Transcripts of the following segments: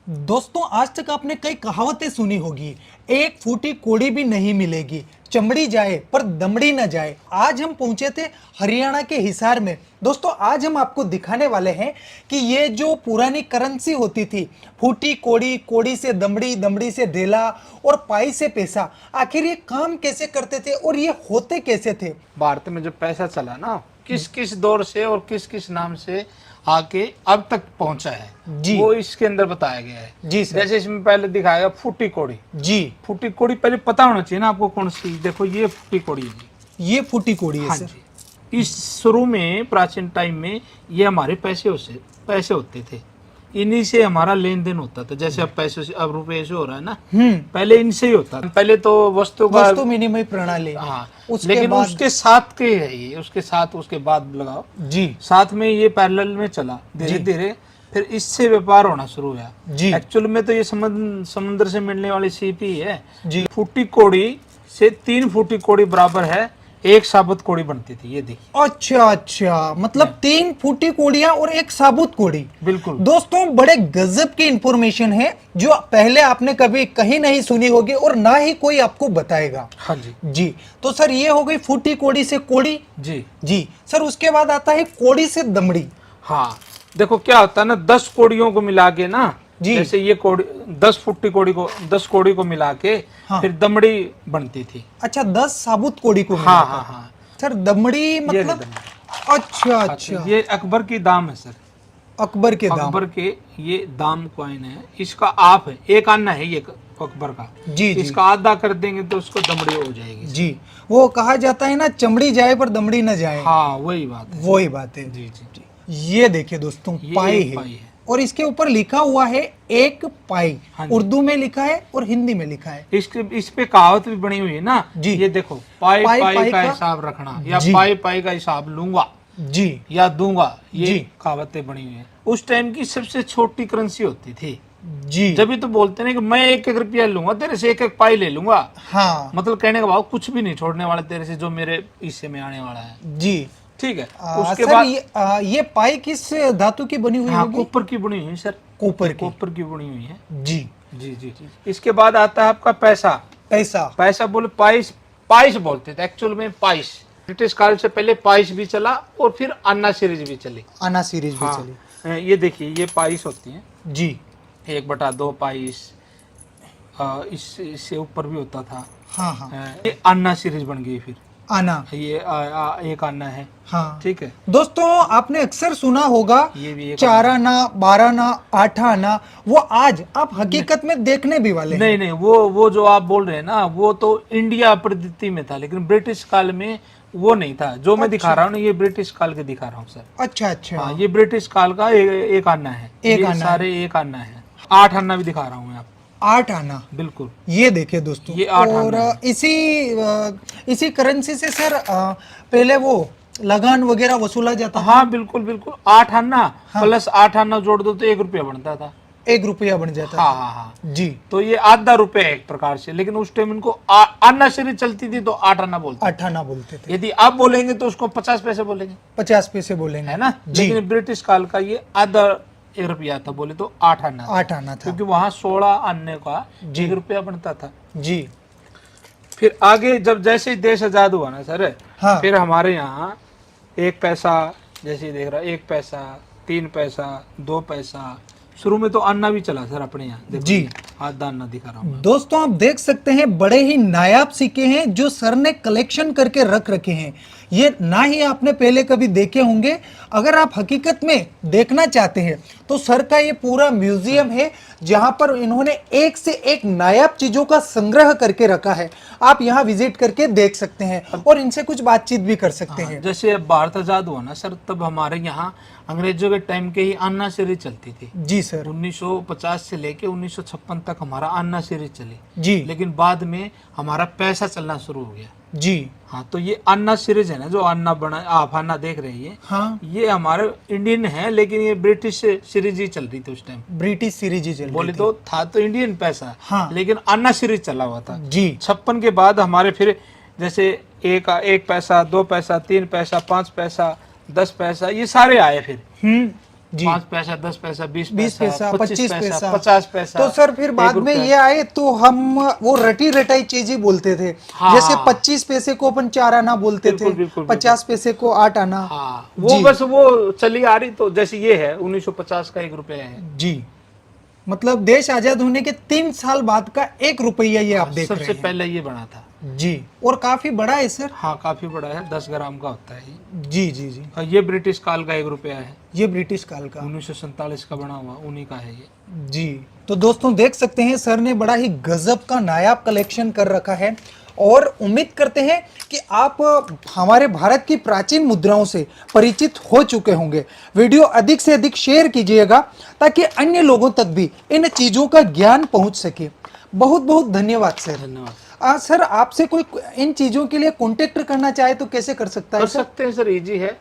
दोस्तों आज तक आपने कई कहावतें सुनी होगी, एक फूटी कोड़ी भी नहीं मिलेगी, चमड़ी जाए पर दमड़ी न जाए। आज हम पहुंचे थे हरियाणा के हिसार में। दोस्तों आज हम आपको दिखाने वाले हैं कि ये जो पुरानी करेंसी होती थी, फूटी कोड़ी, कोड़ी से दमड़ी, दमड़ी से ढेला और पाई से पैसा, आखिर ये काम कैसे करते थे और ये होते कैसे थे। भारत में जो पैसा चला ना, किस किस दौर से और किस किस नाम से आके अब तक पहुंचा है जी, वो इसके अंदर बताया गया है। जी सर। जैसे इसमें पहले दिखाया फूटी कोड़ी। जी, फूटी कोड़ी पहले पता होना चाहिए ना आपको कौन सी। देखो ये फूटी कोड़ी है जी। ये फूटी कोड़ी है हाँ सर। जी। इस शुरू में प्राचीन टाइम में ये हमारे पैसे होते थे, इन्हीं से हमारा लेन देन होता था। जैसे अब पैसे से, अब रुपए से हो रहा है ना, पहले इनसे ही होता था। पहले तो वस्तु विनिमय प्रणाली। हाँ, उसके लेकिन बाद उसके साथ के है ये, उसके साथ उसके बाद लगाओ जी, साथ में ये पैरेलल में चला धीरे धीरे, फिर इससे व्यापार होना शुरू हुआ जी। एक्चुअल में तो ये समुद्र से मिलने वाली सीप ही है जी। फूटी कोड़ी से 3 फूटी कोड़ी बराबर है 1 साबुत कोड़ी बनती थी। ये देखिए। अच्छा अच्छा, मतलब 3 फूटी कोड़ियां और 1 साबुत कोड़ी। बिल्कुल दोस्तों बड़े गजब की इंफॉर्मेशन है जो पहले आपने कभी कहीं नहीं सुनी होगी और ना ही कोई आपको बताएगा। हाँ जी। जी, तो सर ये हो गई फूटी कोड़ी से कोड़ी। जी जी सर, उसके बाद आता है कोड़ी से दमड़ी। हाँ, देखो क्या होता है ना, 10 कोड़ियों को मिला के ना, जी। जैसे ये कोड़ी 10 फुट्टी कोड़ी को 10 कोड़ी को मिला के फिर दमड़ी बनती थी। अच्छा, 10 साबुत कोड़ी को हाँ हाँ हाँ। सर दमड़ी मतलब दमड़ी। अच्छा अच्छा, ये अकबर की दाम है सर। अकबर के दाम। अकबर के ये दाम कॉइन है, इसका आप है 1 आना है ये अकबर का। जी जी। इसका आधा कर देंगे तो उसको दमड़ी हो जाएगी। जी, वो कहा जाता है ना, चमड़ी जाए पर दमड़ी न जाए। हाँ वही बात है। वही बात है। जी जी जी। ये देखिए दोस्तों, ये पाई एक है। पाई है। और इसके ऊपर लिखा हुआ है 1 पाई। हाँ जी। उर्दू में लिखा है और हिंदी में लिखा है। इस पे कहावत भी बनी हुई है ना जी। ये देखो, पाई पाई पाई का हिसाब रखना, या जी। पाई पाई का हिसाब लूंगा जी या दूंगा, ये जी। कहावतें बनी हुई है। उस टाइम की सबसे छोटी करेंसी होती थी। जी। जब भी तो बोलते ना कि मैं 1-1 रुपया लूंगा तेरे से, 1-1 पाई ले लूंगा। हाँ मतलब कहने का भाव कुछ भी नहीं छोड़ने वाला तेरे से, जो मेरे हिस्से में आने वाला है। जी। ठीक है। उसके सर बाद ये पाई किस धातु की बनी हुई हाँ, होगी? कॉपर की बनी हुई है सर। कॉपर की। कॉपर की बनी हुई है। जी। जी जी। इसके बाद आता है आपका पैसा। पैसा। पैसा बोले पाइस, पाइस बोलते थे एक्चुअल में, पाइस। ब्रिटिश काल से पहले पाइस भी चला और फिर अन्ना सीरीज भी चली। आना सीरीज भी हाँ, चली। ये देखिए ये पाइस होती है। जी। 1/2 पाइस। इससे ऊपर भी होता था। हाँ हाँ। ये अन्ना सीरीज बन गई फिर। आना। ये 1 आना है। हाँ ठीक है। दोस्तों, आपने अक्सर सुना होगा ये भी 4 आना, 12 आना, 8 आना। वो आज आप हकीकत में देखने भी वाले हैं। नहीं नहीं, वो जो आप बोल रहे हैं ना, वो तो इंडिया पद्धति में था, लेकिन ब्रिटिश काल में वो नहीं था। जो मैं दिखा रहा हूँ ना, ये ब्रिटिश काल के दिखा रहा हूँ सर। अच्छा अच्छा। हाँ, ये ब्रिटिश काल का 1 आना है। एक ये आना सारे 1 आना है। 8 आना भी दिखा रहा हूँ मैं आपको। 8 आना। बिल्कुल। ये देखिए दोस्तों, ये 8 और आना है। इसी करेंसी से सर पहले वो लगान वगैरह वसूला जाता था। हाँ बिल्कुल बिल्कुल। 8 आना प्लस 8 आना जोड़ दो तो 1 रुपया बनता था। 1 रुपया बन जाता हाँ था। हाँ हाँ। जी। तो ये आधा रुपया है एक प्रकार से, लेकिन उस टाइम इनको आना सीरीज चलती थी तो 8 आना बोलते। 8 आना बोलते थे। यदि आप बोलेंगे तो उसको 50 पैसे बोलेंगे, 50 पैसे बोलेंगे, है ना। जी। लेकिन ब्रिटिश काल का ये आधा 1 रुपया था, बोले तो 8 आना था। 8 आना था। क्योंकि वहां 16 आने का 1 रुपया बनता था। जी। फिर आगे जब जैसे ही देश आजाद हुआ ना सर, हाँ। फिर हमारे यहाँ 1 पैसा, जैसे ही देख रहा 1 पैसा, 3 पैसा, 2 पैसा। शुरू में तो अन्ना भी चला सर अपने यहाँ। देखो जी। आधा अन्ना दिखा रहा हूँ। दोस्तों आप देख सकते हैं, बड़े ही नायाब सिक्के हैं जो सर ने कलेक्शन करके रख रखे हैं। ये ना ही आपने पहले कभी देखे होंगे। अगर आप हकीकत में देखना चाहते हैं तो सर का ये पूरा म्यूजियम है, जहां पर इन्होंने एक से एक नायाब चीजों का संग्रह करके रखा है। आप यहाँ विजिट करके देख सकते हैं और इनसे कुछ बातचीत भी कर सकते हैं। जैसे भारत आजाद हुआ ना सर, तब हमारे यहाँ अंग्रेजों के टाइम के ही अन्ना सीरीज चलती थी। जी सर। 1950 से लेके 1956 तक हमारा अन्ना सीरीज चली। जी। लेकिन बाद में हमारा पैसा चलना शुरू हो गया। जी। हाँ, तो ये अन्ना सीरीज है ना, जो अन्ना बना आप अन्ना देख रहे हैं, हाँ। ये हमारे इंडियन है, लेकिन ये ब्रिटिश सीरीज ही चल रही थी उस टाइम। ब्रिटिश सीरीज ही चल रही बोले थी। तो था तो इंडियन पैसा, हाँ। लेकिन अन्ना सीरीज चला हुआ था। जी। 56 के बाद हमारे फिर जैसे 1 पैसा, 2 पैसा, 3 पैसा, 5 पैसा, 10 पैसा, ये सारे आए फिर। जी। 5 पैसा, 10 पैसा, 20 20 पैसा, 25 पैसा, 50 पैसा। तो सर फिर बाद में ये आए तो हम वो रटी रटाई चीजें बोलते थे। हाँ। जैसे 25 पैसे को अपन 4 आना बोलते बिल्कुल, थे, बिल्कुल, 50 पैसे को 8 आना। हाँ, वो जी। बस वो चली आ रही। तो जैसे ये है 1950 का 1 रुपया है। जी, मतलब देश आजाद होने के 3 साल बाद का 1 रुपया ये आप देख रहे सबसे हैं। पहले ये बना था। जी, और काफी बड़ा है सर। हाँ, काफी बड़ा है, 10 ग्राम का होता है ये। जी जी जी, और ये ब्रिटिश काल का 1 रुपया है, ये ब्रिटिश काल का। 1947 का बना हुआ, उन्हीं का है ये। जी, तो दोस्तों देख सकते हैं सर ने बड़ा ही गजब का नायाब कलेक्शन कर रखा है, और उम्मीद करते हैं कि आप हमारे भारत की प्राचीन मुद्राओं से परिचित हो चुके होंगे। वीडियो अधिक से अधिक शेयर कीजिएगा ताकि अन्य लोगों तक भी इन चीजों का ज्ञान पहुंच सके। बहुत बहुत धन्यवाद सर। धन्यवाद सर, आपसे कोई इन चीजों के लिए कांटेक्ट करना चाहे तो कैसे कर सकता है कर सर? सकते हैं सर, इजी है।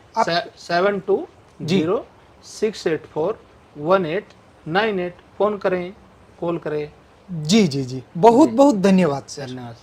7206841898 फोन करें, कॉल करें। जी जी जी, बहुत बहुत धन्यवाद सर। धन्यवाद।